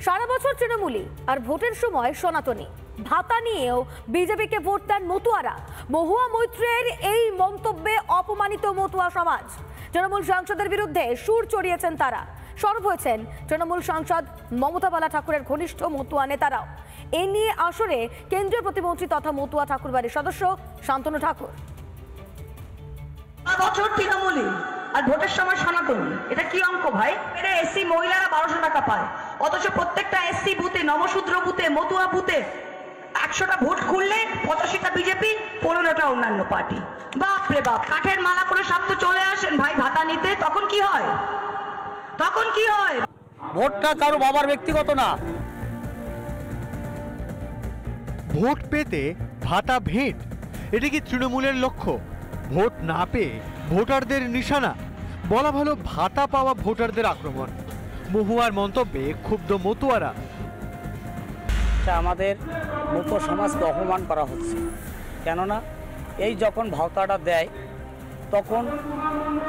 সারা বছর তৃণমূলী আর ভোটের সময় সনাতনী। ভাতা নিয়েও বিজেপিকে ভোট দেন মতুয়ারা। মহুয়া মৈত্রের এই মন্তব্যে অপমানিত মতুয়া সমাজ। তৃণমূল সাংসদের বিরুদ্ধে সুর চড়িয়েছেন তারা। সরব হয়েছেন তৃণমূল সাংসদ মমতা বালা ঠাকুরের ঘনিষ্ঠ মতুয়া নেতারাও। এ নিয়ে আসরে কেন্দ্রীয় প্রতিমন্ত্রী তথা মতুয়া ঠাকুরবাড়ির সদস্য শান্তনু ঠাকুর। বছর তৃণমূলী আর ভোটের সময় সনাতনী, এটা কি অঙ্ক ভাই? এরা এসসি মহিলারা 1200 টাকা পায়, অথচ প্রত্যেকটা এসসি বুথে, নবশূদ্র বুথে, মতুয়া বুথে 100টা ভোট খুললে 85টা বিজেপি, 15টা অন্যান্য পার্টি। বাপ রে বাপ, কাঠের মালা করে সব তো চলে আসেন ভাই ভাতা নিতে। তখন কি হয়? তখন কি হয়? ভোটটা কারো বাবার ব্যক্তিগত না। ভোট পেতে ভাতা ভেট, এটা কি তৃণমূলের লক্ষ্য? ভোট না পেয়ে ভোটারদের নিশানা, বলা ভালো ভাতা পাওয়া ভোটারদের আক্রমণ। মহুয়ার মন্তব্যে ক্ষুব্ধ মতুয়ারা। আমাদের মতুয়া সমাজকে অপমান করা হচ্ছে, কেননা এই যখন ভাতাটা দেয় তখন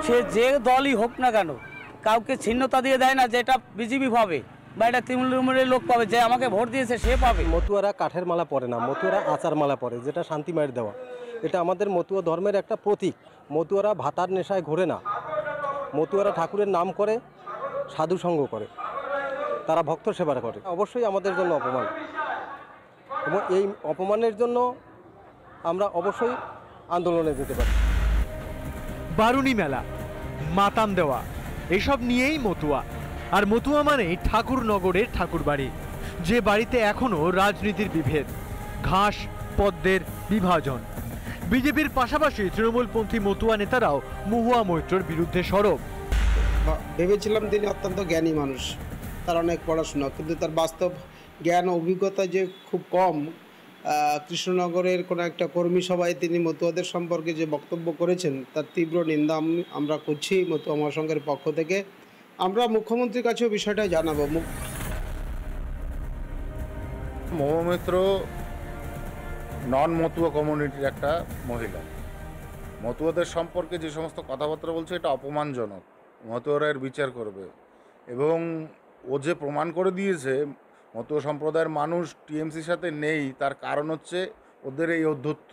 সে যে দলই হোক না কেন কাউকে ছিন্নতা দিয়ে দেয় না যে এটা বিজেপি পাবে বা এটা তৃণমূলের লোক পাবে, যে আমাকে ভোট দিয়েছে সে পাবে। মতুয়ারা কাঠের মালা পরে না, মতুয়ারা আচার মালা পরে, যেটা শান্তি মায়ের দেওয়া। এটা আমাদের মতুয়া ধর্মের একটা প্রতীক। মতুয়ারা ভাতার নেশায় ঘোরে না, মতুয়ারা ঠাকুরের নাম করে, সাধু সঙ্গ করে, তারা ভক্ত সেবা করে। অবশ্যই আমাদের জন্য অপমান, এবং এই অপমানের জন্য আমরা অবশ্যই আন্দোলনে যেতে পারি। বারুণী মেলা, মাতাম দেওয়া, এসব নিয়েই মতুয়া। আর মতুয়া মানেই ঠাকুরনগরের ঠাকুরবাড়ি, যে বাড়িতে এখনো রাজনীতির বিভেদ, ঘাস পদ্মের বিভাজন। বিজেপির পাশাপাশি তৃণমূলপন্থী মতুয়া নেতারাও মহুয়া মৈত্রর বিরুদ্ধে সরব। ভেবেছিলাম তিনি অত্যন্ত জ্ঞানী মানুষ, তার অনেক পড়াশোনা, কিন্তু তার বাস্তব জ্ঞান অভিজ্ঞতা যে খুব কম। কৃষ্ণনগরের কোনো একটা কর্মী সভায় তিনি মতুয়াদের সম্পর্কে যে বক্তব্য করেছেন তার তীব্র নিন্দা আমরা করছি মতুয়া মহাসংঘের পক্ষ থেকে। আমরা মুখ্যমন্ত্রীর কাছেও বিষয়টা জানাবো। মহুয়া মৈত্র নন মতুয়া কমিউনিটির একটা মহিলা। মতুয়াদের সম্পর্কে যে সমস্ত কথাবার্তা বলছে এটা অপমানজনক। মতুয়ারা এর বিচার করবে, এবং ও যে প্রমাণ করে দিয়েছে মতুয়া সম্প্রদায়ের মানুষ টিএমসির সাথে নেই, তার কারণ হচ্ছে ওদের এই অধ্যত্ব।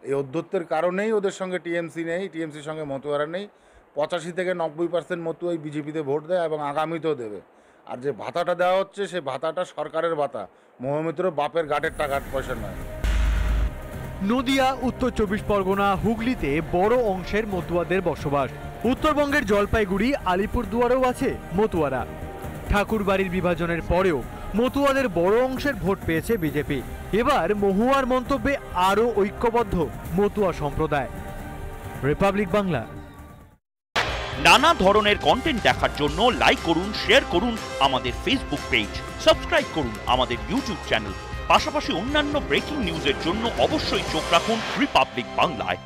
এই অধ্যত্বের কারণেই ওদের সঙ্গে টিএমসি নেই, টিএমসির সঙ্গে মতুয়ারা নেই। 85 থেকে 90% মতুয়াই বিজেপিতে ভোট দেয় এবং আগামীতেও দেবে। আর যে ভাতাটা দেওয়া হচ্ছে সে ভাতাটা সরকারের ভাতা, মহুয়া মৈত্র বাপের গাটের টাকা পয়সা নয়। নদিয়া, উত্তর 24 পরগনা, হুগলিতে বড় অংশের মতুয়াদের বসবাস। উত্তরবঙ্গের জলপাইগুড়ি, আলিপুরদুয়ারেও আছে মতুয়ারা। ঠাকুরবাড়ির বিভাজনের পরেও মতুয়াদের বড় অংশের ভোট পেয়েছে বিজেপি। এবার মহুয়ার মন্তব্যে আরও ঐক্যবদ্ধ মতুয়া সম্প্রদায়। রিপাবলিক বাংলা। নানা ধরনের কন্টেন্ট দেখার জন্য লাইক করুন, শেয়ার করুন আমাদের ফেসবুক পেজ, সাবস্ক্রাইব করুন আমাদের ইউটিউব চ্যানেল। পাশাপাশি অন্যান্য ব্রেকিং নিউজের জন্য অবশ্যই চোখ রাখুন রিপাবলিক বাংলায়।